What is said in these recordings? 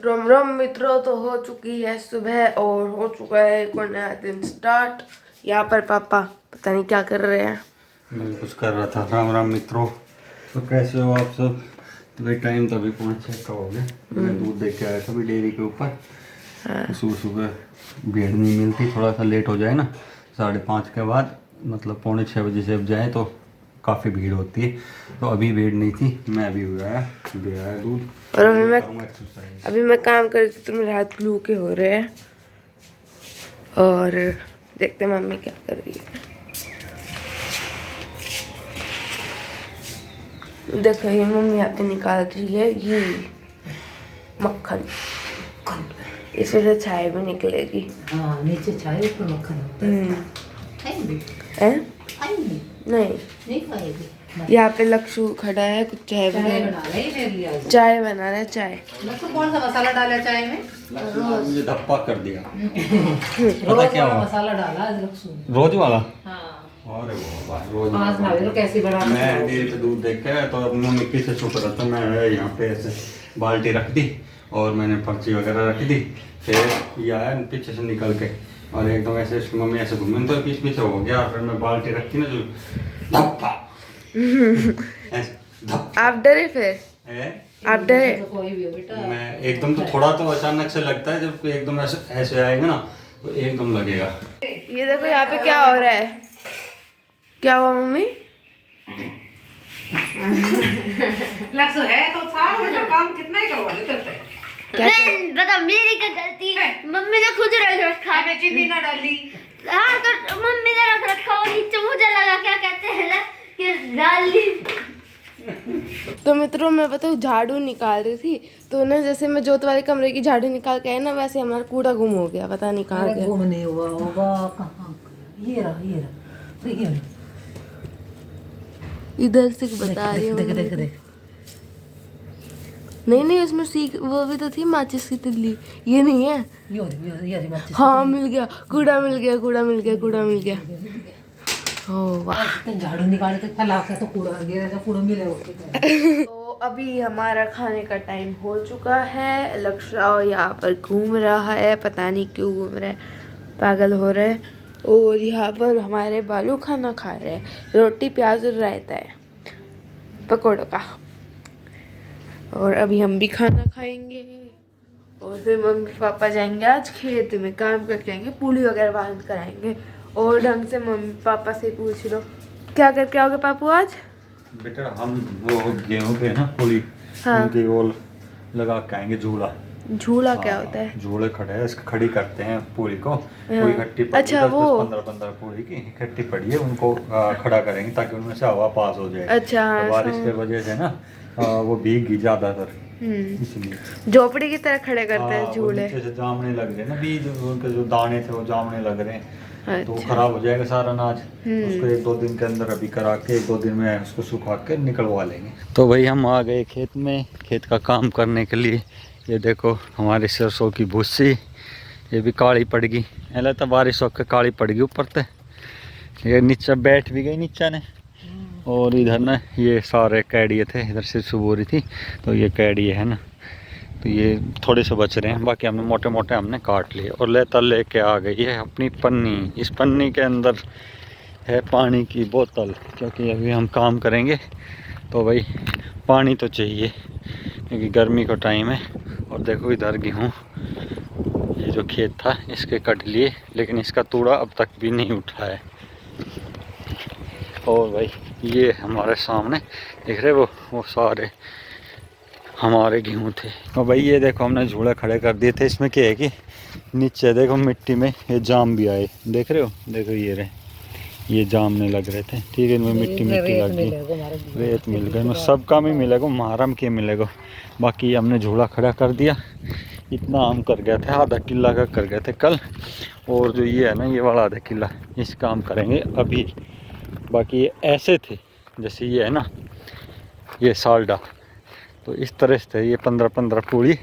राम राम मित्रों, तो हो चुकी है सुबह और हो चुका है एक और नया दिन स्टार्ट। यहाँ पर पापा पता नहीं क्या कर रहे हैं। मैं कुछ कर रहा था। राम राम मित्रों, तो कैसे हो आप सब? भाई टाइम तो अभी 5-6 का हो गया। मैं दूध देख के आया था अभी डेयरी के ऊपर। सुबह सुबह भीड़ नहीं मिलती, थोड़ा सा लेट हो जाए ना 5:30 के बाद, मतलब 5:45 बजे से अब जाए तो काफ़ी भीड़ होती है। तो अभी भीड़ नहीं थी, मैं अभी आया दूध। और अभी मैं काम कर रही थी तो मेरे हाथ ग्लू के हो रहे हैं। और देखते हैं मम्मी क्या कर रही है। देखो ये मम्मी यहाँ पे निकाल रही है ये मक्खन, इसमें से चाय भी निकलेगी। हाँ, नीचे चाय ऊपर मक्खन होता है। नहीं खाएगी। यहाँ पे लक्ष्य खड़ा है, कुछ चाय बना चाय बना रहे रहा है। चाय लक्ष्य कौन सा मसाला डाला चाय में? मुझे धप्पा कर दिया। रोज क्या वाला हुआ? मसाला डाला आज लक्ष्य ने। रोज वाला? हाँ। अरे वाह, रोज आज ना देखो कैसी बना। मैं डेयरी पे दूध देख के तो अपनी मिट्टी से शुक्र था। मैं यहाँ पे ऐसे बाल्टी रख दी और मैंने पर्ची वगैरह रख दी। फिर ये आया पीछे से निकल के और एकदम ऐसे उसकी मम्मी ऐसे घूमी तो पीछे हो गया। फिर मैं बाल्टी रखी ना जो धप्पा धप्पा। आप डरे फिर? आप डरे? तो कोई भी हो बेटा। मैं एकदम तो थोड़ा तो अचानक से लगता है, जब एकदम ऐसे आएगा ना तो एकदम लगेगा। ये देखो यहाँ पे क्या हो रहा है। क्या हुआ मम्मी? लक्ष्य है तो सारा बेटा काम कितना ही करवा लेते थे। क्या बता मेरी क्या गलती है? मम्मी ने खुद रख रखा। मैं चीनी ना डाली। हाँ तो मम्मी ने रख रखा और नीचे मुझे लगा क्या कहते हैं ना कि डाल ली। तो मित्रों मैं बताऊँ, झाड़ू निकाल रही थी तो ना जैसे मैं जोत वाले कमरे की झाड़ू निकाल के आई ना, वैसे हमारा कूड़ा गुम हो गया, पता नहीं कहाँ गया। गुम नहीं हुआ होगा, कहाँ? ये रहा तो ये रहा। इधर से बता रही हूँ। देख। नहीं उसमें सीख वो भी तो थी माचिस की तिल्ली, ये नहीं है। ये माचिस। हाँ मिल गया, कूड़ा मिल गया। ओह वाह। झाड़ू निकाल के फैला के तो कूड़ा गिरा तो कूड़ा मिलेगा। तो अभी हमारा खाने का टाइम हो चुका है। लक्ष्य यहाँ पर घूम रहा है, पता नहीं क्यों घूम रहा है, पागल हो रहा है। और यहाँ पर हमारे बालू खाना खा रहे हैं, रोटी प्याज और रायता है पकौड़ों का। और अभी हम भी खाना खाएंगे और फिर मम्मी पापा जाएंगे आज खेत में काम करके आएंगे, पूली वगैरह बांध कर आएंगे। और ढंग से मम्मी पापा से पूछ लो क्या करके आओगे पापू आज? बेटा हम वो गेहूं पे ना पूरी, हाँ। उनकी वो लगा के आएंगे झूला। झूला क्या होता है? झूले खड़े हैं, इसको खड़ी करते हैं पूरी को। पूरी इकट्ठी पड़ी, अच्छा, 10-15 पूरी की इकट्ठी पड़ी है, उनको खड़ा करेंगे ताकि उनमें से हवा पास हो जाए। अच्छा, तो बारिश के वजह से ना वो भीगी ज्यादातर, इसलिए झोपड़ी की तरह खड़े करते हैं वो झूले। नीचे से जामने लग रहे हैं ना, बीज उनके जो दाने थे वो जामने लग रहे हैं। तो अच्छा। खराब हो जाएगा सारा अनाज। उसको 1-2 दिन के अंदर अभी करा के 1-2 दिन में उसको सुखा के निकलवा लेंगे। तो भाई हम आ गए खेत में, खेत का काम करने के लिए। ये देखो हमारी सरसों की भूसी, ये भी काली पड़ गई। ऐसा तो बारिश होकर काली पड़ गई ऊपर से। ये नीचे बैठ भी गई नीचे ने। और इधर ना ये सारे कैडिये थे, इधर से सुबोरी थी तो ये कैडिये है ना, तो ये थोड़े से बच रहे हैं, बाकी हमने मोटे मोटे हमने काट लिए। और लेके आ गई है अपनी पन्नी। इस पन्नी के अंदर है पानी की बोतल, क्योंकि अभी हम काम करेंगे तो भाई पानी तो चाहिए, क्योंकि गर्मी का टाइम है। और देखो इधर गेहूँ, ये जो खेत था इसके कट लिए, लेकिन इसका तूड़ा अब तक भी नहीं उठा है। और भाई ये हमारे सामने दिख रहे वो सारे हमारे गेहूँ थे। और भाई ये देखो हमने झूले खड़े कर दिए थे। इसमें क्या है कि नीचे देखो मिट्टी में ये जाम भी आए, देख रहे हो? देखो ये रहे, ये जामने लग रहे थे। ठीक है, इनमें मिट्टी लग गई, रेत मिल गई। सब काम ही मिलेगा, महारम के मिलेगा। बाकी हमने झूला खड़ा कर दिया। इतना हम कर गए थे, आधा किला का कर गए थे कल। और जो ये है ना, ये वाला आधा किला, इस काम करेंगे अभी। बाकी ये ऐसे थे जैसे ये है ना, ये साल्डा, तो इस तरह से थे। ये 15-15 पूरी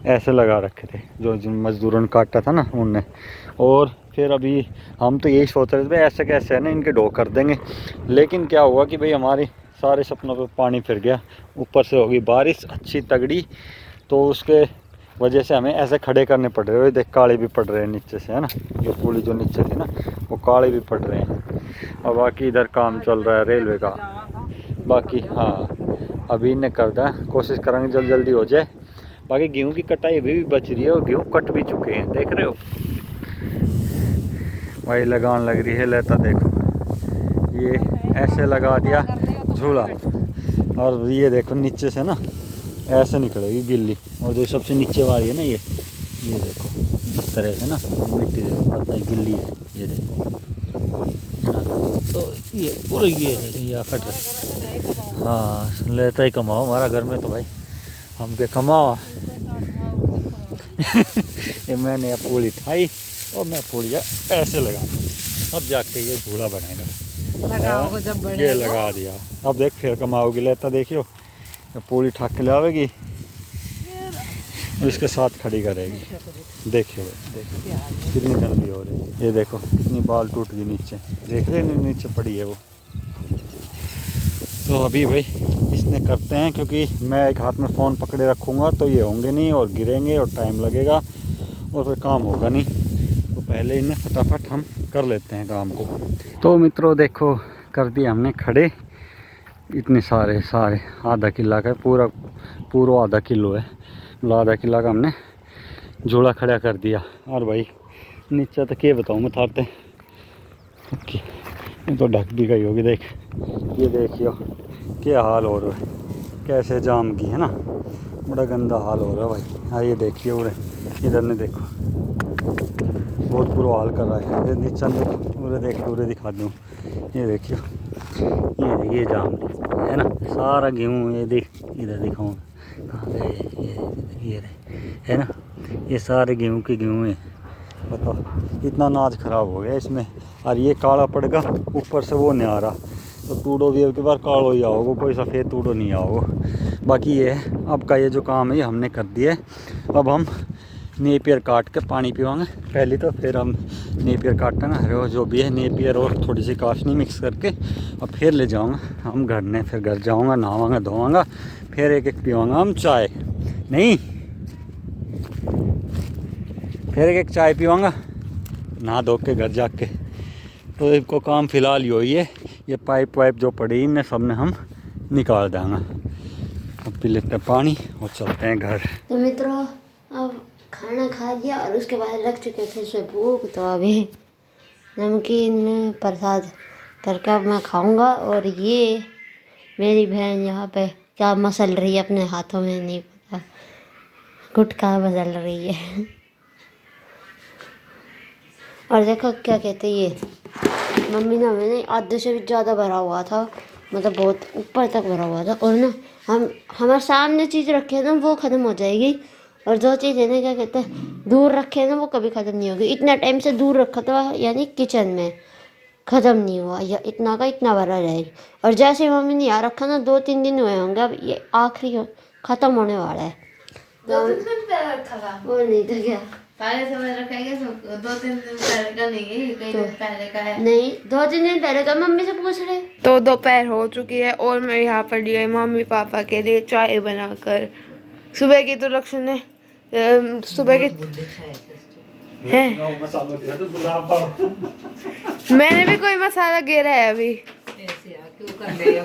ऐसे लगा रखे थे जो जिन मजदूरों ने काटा था ना उनने। और फिर अभी हम तो यही सोच रहे थे ऐसे कैसे है ना इनके ढो कर देंगे। लेकिन क्या हुआ कि भाई हमारी सारे सपनों पे पानी फिर गया। ऊपर से होगी बारिश अच्छी तगड़ी, तो उसके वजह से हमें ऐसे खड़े करने पड़ रहे हैं। देख काले भी पड़ रहे हैं नीचे से, है ना। ये पुली जो नीचे थी ना वो काले भी पड़ रहे हैं। और बाकी इधर काम चल रहा है रेलवे का। बाकी हाँ अभी इन्हें कर दा, कोशिश करेंगे जल्दी जल्दी हो जाए। बाकी गेहूं की कटाई अभी भी बच रही है और गेहूं कट भी चुके हैं, देख रहे हो भाई। लगान लग रही है, लेता देखो ये ऐसे लगा दिया झूला, और ये देखो नीचे से ना ऐसे निकलेगी गिल्ली। और जो सबसे नीचे वाली है ना ये देखो इस तरह से ना मिट्टी देखो पता है गिल्ली है, ये देखो है ना। तो ये पूरा ये कट रहा। हाँ लेता ही कमाओ हमारा घर में तो भाई, हम के कमाओ। ये मैंने अब पूरी उठाई और मैं पूरी ऐसे लगा, अब जाके ये झूला बनाएगा। लगाओ जब बड़े ये लगा दिया, अब देख फिर कमाओगी। लेता देखियो पूरी ठाक के लावेगी और इसके साथ खड़ी करेगी। देखियो देखियो कितनी गंदी हो रही है। ये देखो कितनी बाल टूट गई नीचे, देख रहे हैं नीचे पड़ी है वो। तो अभी भाई इसने करते हैं, क्योंकि मैं एक हाथ में फ़ोन पकड़े रखूँगा तो ये होंगे नहीं और गिरेंगे और टाइम लगेगा और फिर काम होगा नहीं। तो पहले इन्हें फटाफट हम कर लेते हैं काम को। तो मित्रों देखो कर दिया हमने खड़े, इतने सारे आधा किला का पूरा आधा किलो है, मतलब आधा किला का हमने झोला खड़ा कर दिया। और भाई नीचे तक ये बताऊँ मैं थारते ये तो ढक भी गई होगी। देख ये देखियो क्या हाल हो रहा है, कैसे जाम की है ना, बड़ा गंदा हाल हो रहा है भाई। हाँ ये देखिए उरे इधर ने देखो बहुत बुरा हाल कर रहा है। ये नीचे उरे देख उरे दिखा दूँ, ये देखियो ये जाम है ना सारा गेहूँ। ये देख इधर दिखाऊँ कहाँ गए, ये है ना, ये सारे गेहूँ के गेहूँ है। बताओ इतना अनाज ख़राब हो गया इसमें, और ये काला पड़ेगा ऊपर से वो नहीं आ रहा। तो टूडो भी अब की बार कालो ही आओगे, कोई सफ़ेद टूडो नहीं आओगे। बाकी ये अब का ये जो काम है ये हमने कर दिया है। अब हम नेपियर काट के पानी पीवाएंगे पहले, तो फिर हम नेपियर काटेंगे हरे जो भी है नेपियर और थोड़ी सी काशनी मिक्स करके, और फिर ले जाऊँगा हम घर ने। फिर घर जाऊँगा नहावांगा धोवांगा, फिर एक पीवांगा हम चाय, नहीं फिर एक चाय पीवांगा नहा धो के घर जाके। तो इनको काम फ़िलहाल यही है, ये पाइप वाइप जो पड़ी इनने सब ने हम निकाल देंगे। अब पी लेते हैं पानी और चलते हैं घर। तो मित्रों अब खाना खा लिया और उसके बाद लग चुके थे इसमें भूख, तो अभी नमकीन प्रसाद करके अब मैं खाऊंगा। और ये मेरी बहन यहाँ पे क्या मसल रही है अपने हाथों में नहीं पता, गुटखा मसल रही है। और देखो क्या कहते हैं ये मम्मी ना, मैंने आधे से भी ज़्यादा भरा हुआ था, मतलब बहुत ऊपर तक भरा हुआ था। और ना हमारे सामने चीज़ रखे है ना वो ख़त्म हो जाएगी, और जो चीज़ है ना क्या कहते हैं दूर रखे है ना वो कभी ख़त्म नहीं होगी। इतना टाइम से दूर रखा था यानी किचन में, ख़त्म नहीं हुआ, या इतना का इतना भरा रहेगी। और जैसे मम्मी ने यहाँ रखा ना 2-3 दिन हुए होंगे, अब ये आखिरी ख़त्म होने वाला है। 2-3 दिन पहले रखा था वो नहीं तो क्या पहले समझ रखा है कि 2-3 दिन पहले का नहीं है, कई दिन पहले का है। नहीं 2-3 दिन पहले का मम्मी से पूछ रहे। तो दोपहर हो चुकी है और मैं यहाँ पर लिए मम्मी पापा के लिए चाय बनाकर। सुबह की तो लक्ष्य ने सुबह की है, मैंने भी कोई मसाला गिरा है अभी। ऐसे आ क्यों कर रही हो?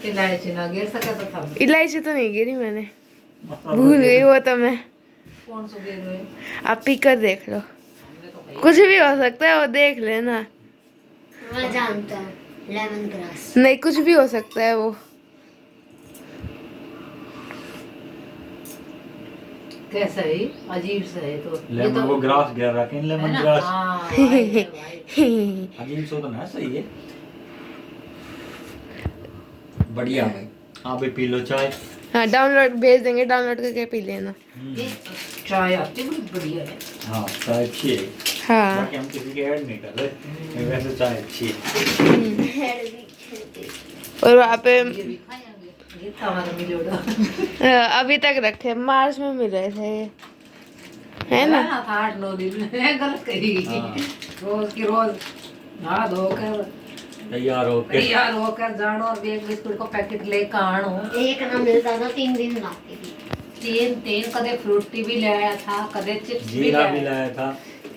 इलायची ना गिर सके तो था। इलायची तो नहीं गिरी, मैंने भूल गई वो तो मैं। कौन सा गिर रही? आप पी कर देख लो, कुछ भी हो सकता है वो देख लेना। मैं जानता हूँ लेमन ग्रास। नहीं कुछ भी हो सकता है वो। कैसा है? अजीब सा है तो। लेमन वो ग्रास गिर रहा है, लेमन ग्रास अजीब सो तो ना सही है। बढ़िया भाई आप भी पी लो चाय। हाँ डाउनलोड भेज देंगे, डाउनलोड करके पी लेना। चाय आपकी बड़ी बढ़िया है। हाँ चाय अच्छी है। हाँ बाकी हम किसी के ऐड नहीं कर रहे, वैसे चाय अच्छी है। और वहाँ पे ये था हमारा मिलोड़ा। अभी तक रखे, मार्च में मिल रहे थे है ना। था 8-9 दिन गलत कही। रोज की रोज नहा धोकर तैयार होकर जानो और एक बिस्कुट को पैकेट लेकर आनो। एक ना मिलता था 3 दिन लाती थी। तीन कदे फ्रूटी भी लाया था, कदे चिप्स भी जीरा भी लाया, लाया था।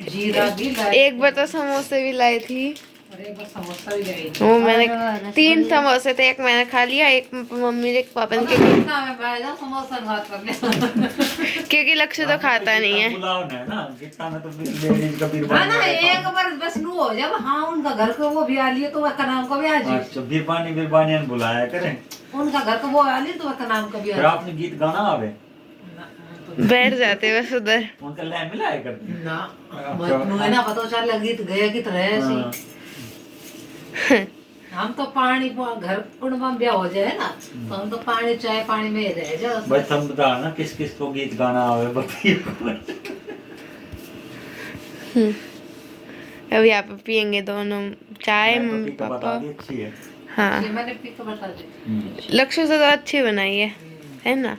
जीरा भी लाया, एक बार तो समोसे भी लाई थी। और एक बार समोसा भी लाई। वो मैंने और 3 समोसे थे, एक मैंने खा लिया, एक मम्मी ने, एक पापा ने, कितना में पाएगा समोसा बात कर ले। क्योंकि लक्ष्य तो खाता नहीं है। पुलाव है ना, गिट्टा में तो लेडीज का बिरबानी हाँ ना, रहता है। एक बार बस नु हो जब हाँ उनका घर को वो भी आ लिए तो वह नाम को भी आ जी, अच्छा, बिरबानी बुलाया करें। उनका घर को वो आ लिए तो वह नाम को भी फिर आ आपने गीत गाना आवे, बैठ जाते बस उधर। उनका लय मिलाया करते। ना मुझे ना पता चल गीत गए गीत रहे ऐसी। हम तो पानी घर कुंड में ब्याह हो जाए ना तो हम तो पानी चाय पानी में ही रह जाओ। बस हम बता ना किस किस को गीत गाना आवे बताइए। अभी आप पियेंगे दोनों चाय, मैं तो मम्मी पी के बता पापा। दी, अच्छी है। हाँ, ये मैंने पी के बता दी। लक्ष्य से तो अच्छी बनाई है ना।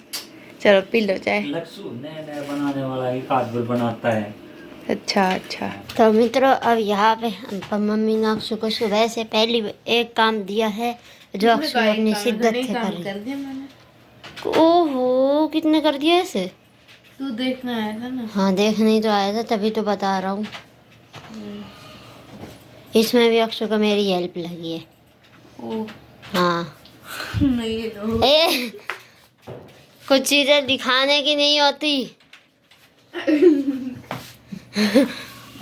चलो पी लो चाय। लक्ष्य नया नया बनाने वाला एक आध बार बनाता है। अच्छा अच्छा। तो मित्रों, अब यहाँ पे मम्मी ने अक्षु को सुबह से पहली एक काम दिया है जो अक्षु अपनी शिद्दत से कर रही कर दिया मैंने। है। ओहो, कितने कर दिया ऐसे? तू देखना आया था ना। हाँ, देखने ही तो आया था, तभी तो बता रहा हूँ। इसमें भी अक्षु को मेरी हेल्प लगी है। ओ हाँ। नहीं लो। ए, कुछ चीजें दिखाने की नहीं होती।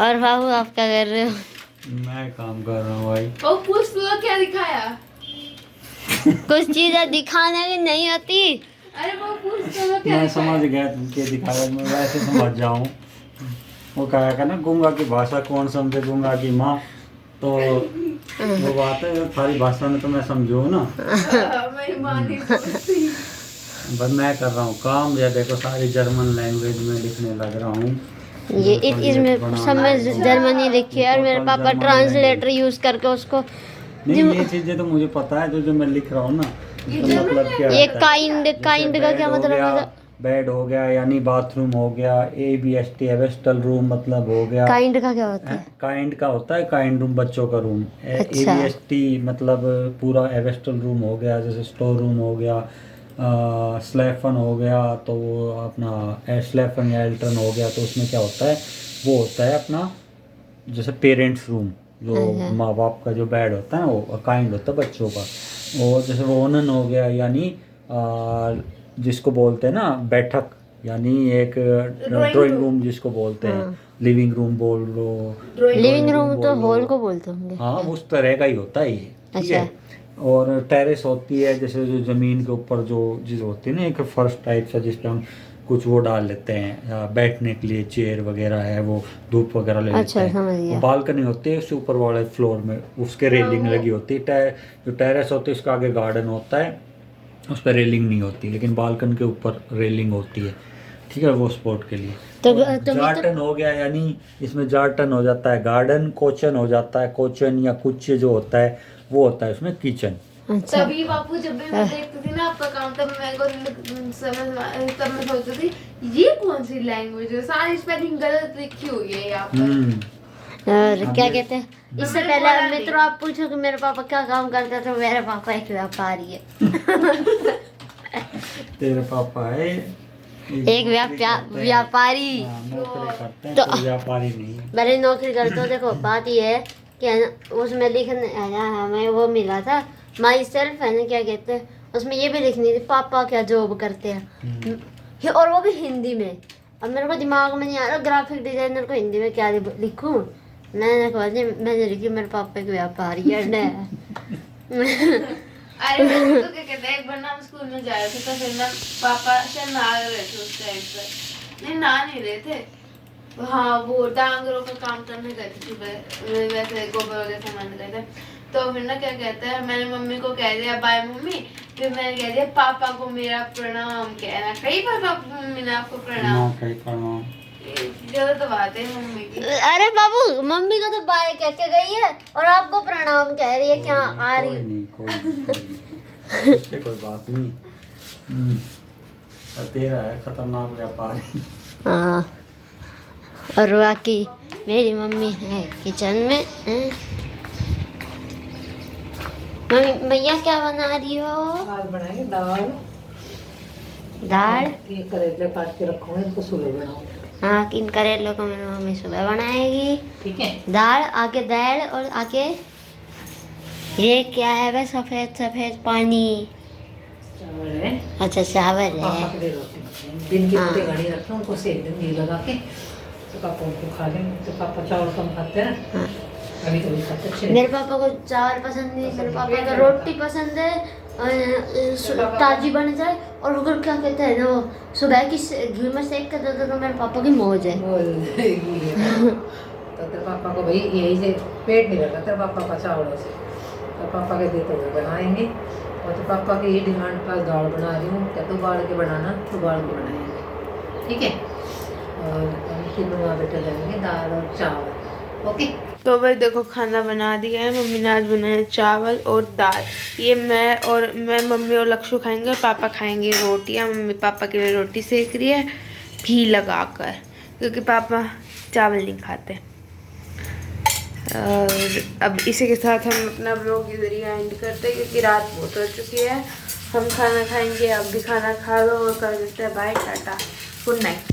और बाबू, आप क्या कर रहे हो? मैं काम कर रहा हूँ भाई। ओ पूछ तो क्या दिखाया? कुछ चीजें दिखाने की नहीं होती। अरे वो पूछ तो क्या मैं दिखाया? समझ गया तुम क्या दिखाया, मैं वैसे समझ जाऊँ। वो कहा का ना, गूंगा की भाषा कौन समझे, गूंगा की माँ। तो वो बात है, थारी भाषा में तो मैं समझू ना। मेरी माँ नहीं बोलती। बस मैं कर रहा हूँ काम। या देखो, सारी जर्मन लैंग्वेज में लिखने लग रहा हूँ। ये इसमें सब में जर्मनी लिखी है और मेरे पापा ट्रांसलेटर यूज करके उसको। नहीं, ये चीजें तो मुझे पता है, जो मैं लिख रहा हूँ ना, इसका मतलब क्या ये होता है। काइंड का क्या मतलब है? बेड हो गया यानी बाथरूम हो गया, ABST एवेस्टल रूम मतलब हो गया। काइंड का क्या होता है? काइंड का होता है काइंड रूम, बच्चों का रूम। अच्छा। ABST मतलब पूरा एवेस्टल रूम हो गया, जैसे स्टोर रूम हो गया, स्लेफन हो गया, तो वो अपना स्लेफन या एल्टन हो गया। तो उसमें क्या होता है, वो होता है अपना जैसे पेरेंट्स रूम, जो माँ बाप का जो बेड होता है ना, वो काइंड होता है बच्चों का। और जैसे वो ओनन हो गया, यानी जिसको बोलते हैं ना बैठक, यानी एक ड्राइंग रूम जिसको बोलते हैं, लिविंग रूम बोल लो। लिविंग रूम तो हॉल को बोलते होंगे। हाँ, उस तरह का ही होता है ये, ठीक है। और टेरेस होती है, जैसे जो जमीन के ऊपर जो चीज़ होती है ना, एक फर्श टाइप सा, जिस पे हम कुछ वो डाल लेते हैं बैठने के लिए, चेयर वगैरह है, वो धूप वगैरह ले लेते हैं। समझ गया। बालकनी होती है, उससे ऊपर वाले फ्लोर में उसके रेलिंग लगी होती है। जो टेरेस होती है उसका आगे गार्डन होता है, उस पर रेलिंग नहीं होती, लेकिन बालकन के ऊपर रेलिंग होती है, ठीक है, वो स्पोर्ट के लिए। तो जार्टन हो गया, यानी इसमें जार्टन हो जाता है गार्डन, कोचन हो जाता है, कोचन या कुछ जो होता है वो होता है उसमें किचन। अच्छा, तभी बापू जब भी मैं देखती थी ना आपका काम, तब मेरे को तब मैं सोचती थी ये कौन सी लैंग्वेज है, सारी स्पेलिंग गलत लिखी हुई है यहाँ पर। और क्या कहते हैं, इससे पहले मित्रों आप पूछो कि मेरे पापा क्या काम करते थे। मेरे पापा एक व्यापारी है। तेरे पापा है एक व्यापारी। हाँ, नौकरी करते हैं, तो कोई व्यापारी नहीं है। मेरी नौकरी करते हो। देखो बात ये है कि है ना, उसमें लिखने है ना, हमें वो मिला था माई सेल्फ, है ना, क्या कहते हैं, उसमें ये भी लिखनी थी पापा क्या जॉब करते हैं, और वो भी हिंदी में। अब मेरे को दिमाग में नहीं आ रहा ग्राफिक डिजाइनर को हिंदी में क्या लिखूं। मैंने लिखी मेरे पापा के व्यापारी है। अरे वो तो क्या कहते हैं, एक बार ना हम स्कूल में जा रहे थे तो फिर ना पापा से नहा रहे थे उस टाइम पर। नहीं, नहा नहीं रहे थे, हाँ वो डांगरों का काम करने गए थे सुबह, वैसे गोबर वगैरह सामान गए थे। तो फिर ना क्या कहते हैं, मैंने मम्मी को कह दिया बाय मम्मी, फिर मैंने कह दिया पापा को मेरा प्रणाम कहना। कई बार मम्मी ने आपको प्रणाम, गलत बात है मम्मी की। अरे बाबू, मम्मी को तो बाय कह के गई है और आपको प्रणाम कह रही है, क्या आ रही है? कोई बात नहीं। तेरा है खतरनाक व्यापारी। हाँ, और बाकी मेरी मम्मी है किचन में। मम्मी भैया क्या बना रही हो? दाल बनाएंगे, दाल दाल। ये करेले काट के रखूंगी, इनको सुबह बनाऊंगी। हाँ, इन करेलों को मेरी मम्मी सुबह बनाएगी। ठीक है। दाल आगे, दाल और आगे ये क्या है वह सफेद सफेद पानी? चावल है। अच्छा, चावल पापा है। के लिए रोटी दिन की हाँ। रोटी घड़ी रखता हूँ, उनको सेक दिन घी लगा के, तो पापा उनको खा लेंगे। तो पापा चावल कम खाते हैं ना, हाँ। कभी कभी खाते हैं। मेरे पापा को चावल पसंद नहीं, मेरे पापा को रोटी पसंद है। ताजी बन जाए और अगर क्या कहते हैं ना, वो सुबह की घी में सेक के दे दो तो मेरे पापा की मौज है। तो तेरे पापा को भाई यही से पेट नहीं भरता तेरे पापा का चावलों से, तो पापा के देते हुए बनाएंगे। और तो पापा की ये डिमांड पर दाल बना रही हूँ, क्या तो उबाल के बनाना, तो उबाल के बनाएंगे। ठीक है। और हम तीनों माँ बेटे लेंगे दाल और चावल। ओके। तो भाई देखो खाना बना दिया है मम्मी ने। आज बनाए चावल और दाल। ये मैं मम्मी और लक्ष्य खाएंगे और पापा खाएंगे रोटियाँ। मम्मी पापा के लिए रोटी सेक रही है घी लगाकर, क्योंकि पापा चावल नहीं खाते। और अब इसी के साथ हम अपना ब्लॉग इधर ही एंड करते हैं, क्योंकि रात बहुत हो चुकी है। हम खाना खाएंगे, अब भी खाना खा लो और कर देते हैं बाय, टाटा, गुड नाइट।